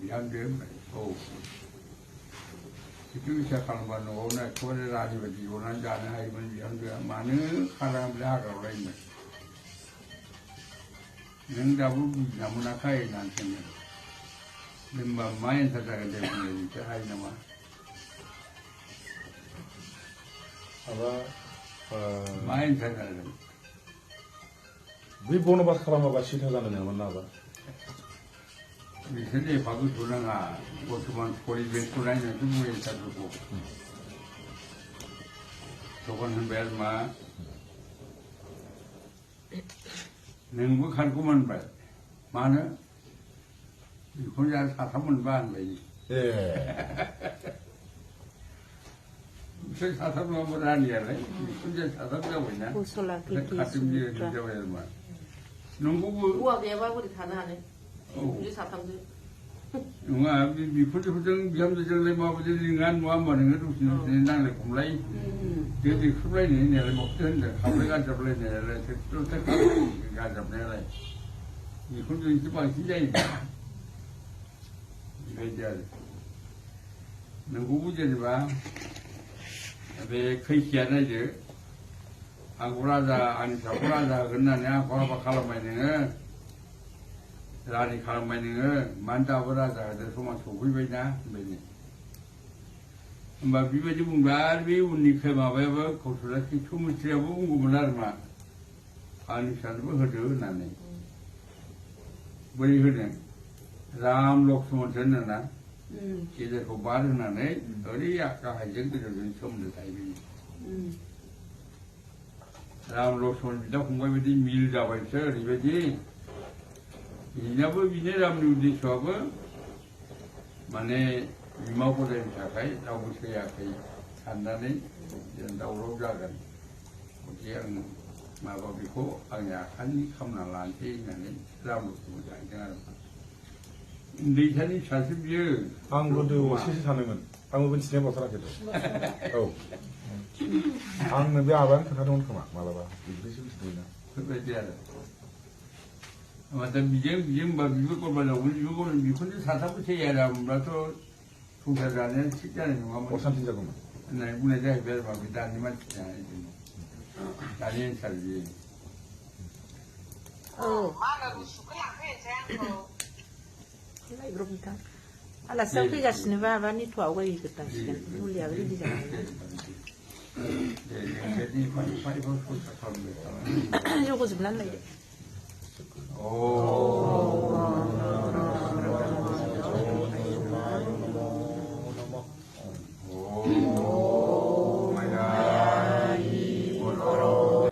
비한되면 또 지금 시작하는 거는 오늘 그거를 아주 원하지 않은 하이면 비한되면 많은 사람들이 하라고 했네. 능답은 너무나 가해 난생은 능만 많이 사자가 되면 이제 하이나마 많이 사자가 왜 보너바스 카라마가 싫다가는 나봐. 미선에 밥을 주나가 어쩌면 보리 왼손에는 누구에 사주고 저거는 매일마 능북한 말 많아 혼자 사삼은 반 거지. 예. 무슨 사삼은 아니야, 혼자 사삼이라고 있냐? 같은 일을 진짜고 해야 말. 농구부 우와 매발고리 다 나네. 우리 사탕들. 응아 미풀지 후정 미함도정 마부지 링안 뭐하면 거 루시는 나를 곰라이. jadi sebenarnya ini adalah mungkin kalau kan sebenarnya adalah terus kan sebenarnya ini pun itu pasti jadi jadi nunggu jadi bah tapi kerjaan aja aku rasa ani aku rasa kenanya kalau mainnya lari kalau mainnya mantap rasa ada semua suku banyak banyak mbak bibi pun berbi unik sama apa khususnya cuma siapa pun benar mah anisan pun ada nane beri hene ram loksuman sana kita kobar nane hari ya kahajeng tu jadi semua dah ini ram loksuman kita kumai bedi mil jawab saya bedi ini apa bini ram diudi siapa mana 이마보다 자가이 나오셔야 그 산단에 나오러 가간 그냥 마법이고 그냥 한 컴나란테 있는 사람으로 보자. 네 산이 사십이요. 방금도 시시 사는 건 방금은 진짜 못 살았겠죠. 방금 왜 아반 그나동 그만 말아봐. 이게 좀 되나? 그래야 맞다 미jem 봐 미국 거 봐라 우리 이거는 미군이 사사부터 해야 하면서 풍사단에 식단에 뭐 오산tin 자금은. 네, 문에 대해 별 말이 다니만 있잖아요. 다니는 살지. Lai gromita. Ala sapi gas ni va ni tu awa ikut taskan. Uli agri di jalan. jadi pai bos sampai. Yo ko sebelah lagi. Oh.